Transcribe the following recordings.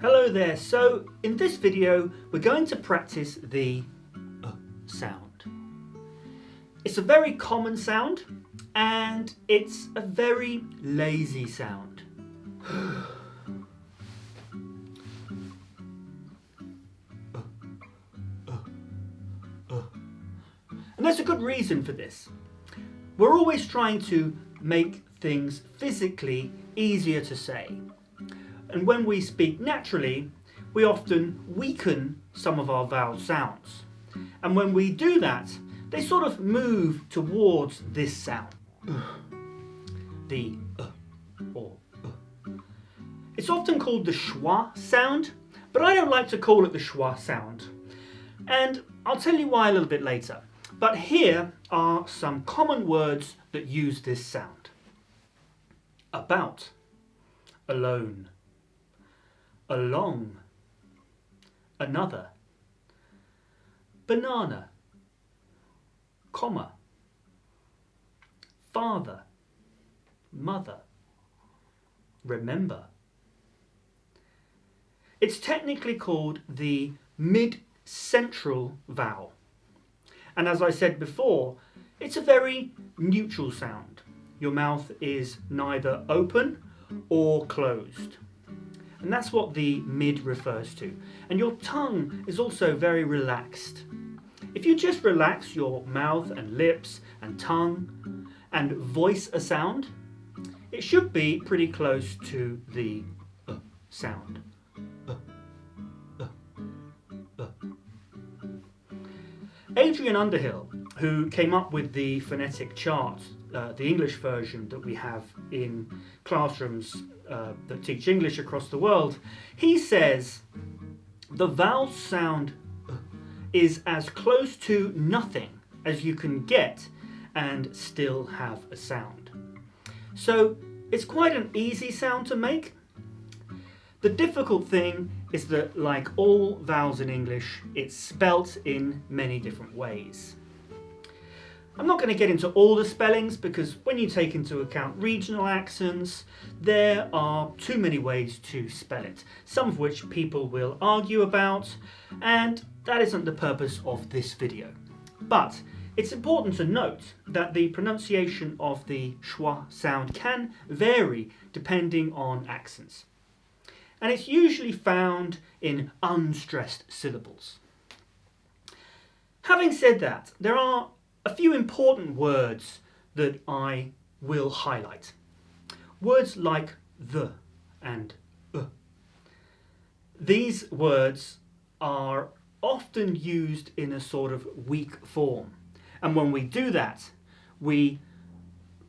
Hello there, so in this video we're going to practice the sound. It's a very common sound and it's a very lazy sound. And there's a good reason for this. We're always trying to make things physically easier to say. And when we speak naturally, we often weaken some of our vowel sounds. And when we do that, they sort of move towards this sound. The or. It's often called the Schwa sound, but I don't like to call it the Schwa sound. And I'll tell you why a little bit later. But here are some common words that use this sound. About, alone, along, another, banana, comma, father, mother, remember. It's technically called the mid-central vowel. And as I said before, it's a very neutral sound. Your mouth is neither open or closed. And that's what the mid refers to. And your tongue is also very relaxed. If you just relax your mouth and lips and tongue and voice a sound, it should be pretty close to the sound. Adrian Underhill, who came up with the phonetic chart, the English version that we have in classrooms that teach English across the world, he says the vowel sound is as close to nothing as you can get and still have a sound. So it's quite an easy sound to make. The difficult thing is that, like all vowels in English, it's spelt in many different ways. I'm not going to get into all the spellings because when you take into account regional accents, there are too many ways to spell it, some of which people will argue about, and that isn't the purpose of this video. But it's important to note that the pronunciation of the schwa sound can vary depending on accents. And it's usually found in unstressed syllables. Having said that, there are a few important words that I will highlight. Words like the and These words are often used in a sort of weak form. And when we do that, we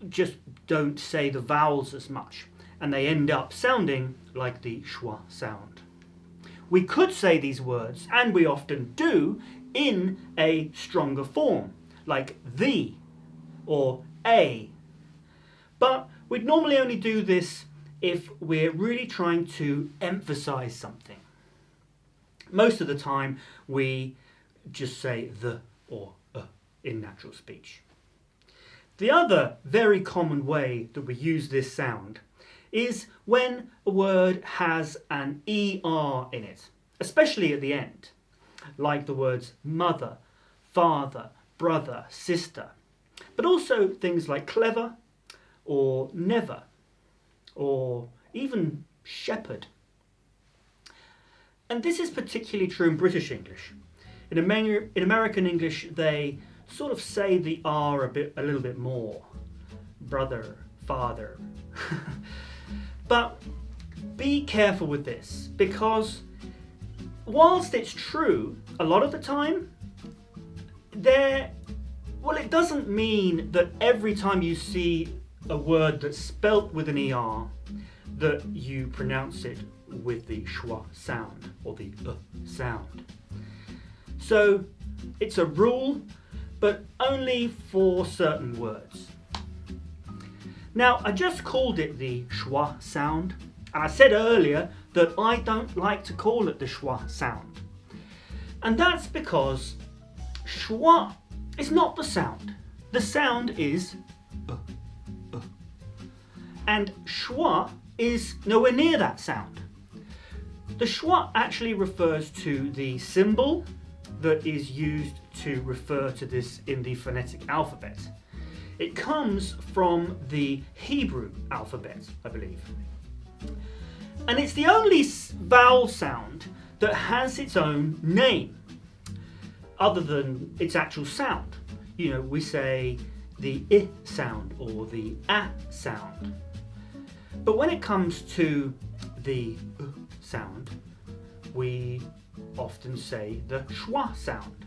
just don't say the vowels as much. And they end up sounding like the schwa sound. We could say these words, and we often do, in a stronger form, like the or a. But we'd normally only do this if we're really trying to emphasize something. Most of the time we just say the or in natural speech. The other very common way that we use this sound is when a word has an ER in it, especially at the end, like the words mother, father, brother, sister, but also things like clever or never or even shepherd. And this is particularly true in British English. In American English, they sort of say the R a little bit more. Brother, father. But be careful with this, because whilst it's true a lot of the time, it doesn't mean that every time you see a word that's spelt with an ER that you pronounce it with the schwa sound or the sound. So it's a rule, but only for certain words. Now, I just called it the schwa sound, and I said earlier that I don't like to call it the schwa sound. And that's because schwa is not the sound. The sound is and schwa is nowhere near that sound. The schwa actually refers to the symbol that is used to refer to this in the phonetic alphabet. It comes from the Hebrew alphabet, I believe. And it's the only vowel sound that has its own name, other than its actual sound. You know, we say the I sound or the A sound. But when it comes to the sound, we often say the schwa sound.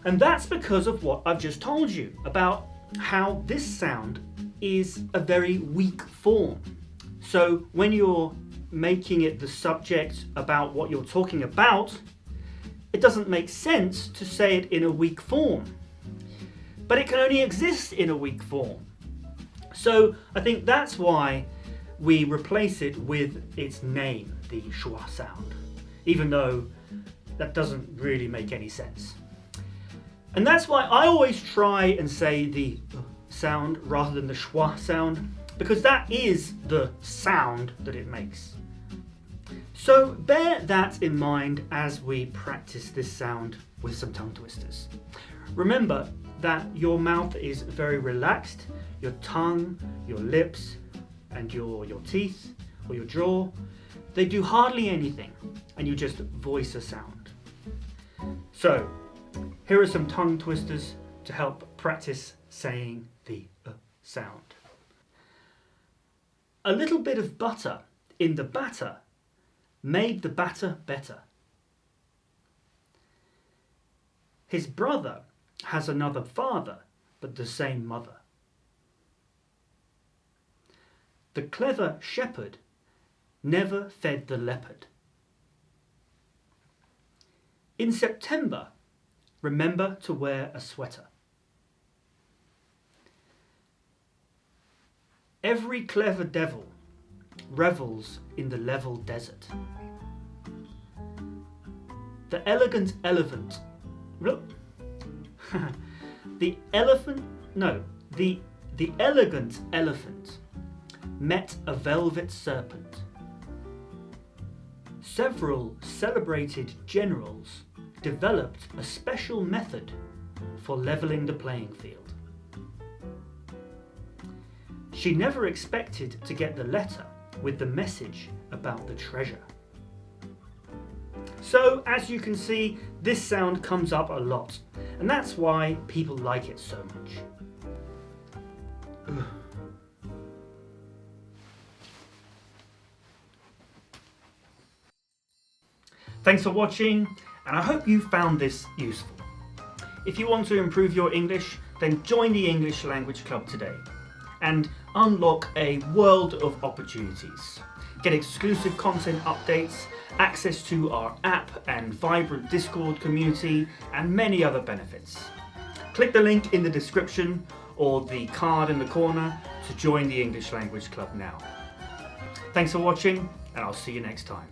And that's because of what I've just told you about how this sound is a very weak form. So when you're making it the subject about what you're talking about, it doesn't make sense to say it in a weak form. But it can only exist in a weak form. So I think that's why we replace it with its name, the schwa sound, even though that doesn't really make any sense. And that's why I always try and say the sound rather than the schwa sound, because that is the sound that it makes. So bear that in mind as we practice this sound with some tongue twisters. Remember that your mouth is very relaxed, your tongue, your lips, and your teeth or your jaw, they do hardly anything, and you just voice a sound. So here are some tongue twisters to help practice saying the sound. A little bit of butter in the batter made the batter better. His brother has another father, but the same mother. The clever shepherd never fed the leopard. In September, remember to wear a sweater. Every clever devil revels in the level desert. The elegant elephant, the elegant elephant met a velvet serpent. Several celebrated generals developed a special method for leveling the playing field. She never expected to get the letter with the message about the treasure. So, as you can see, this sound comes up a lot, and that's why people like it so much. Thanks for watching, and I hope you found this useful. If you want to improve your English, then join the English Language Club today and unlock a world of opportunities. Get exclusive content updates, access to our app and vibrant Discord community, and many other benefits. Click the link in the description or the card in the corner to join the English Language Club now. Thanks for watching, and I'll see you next time.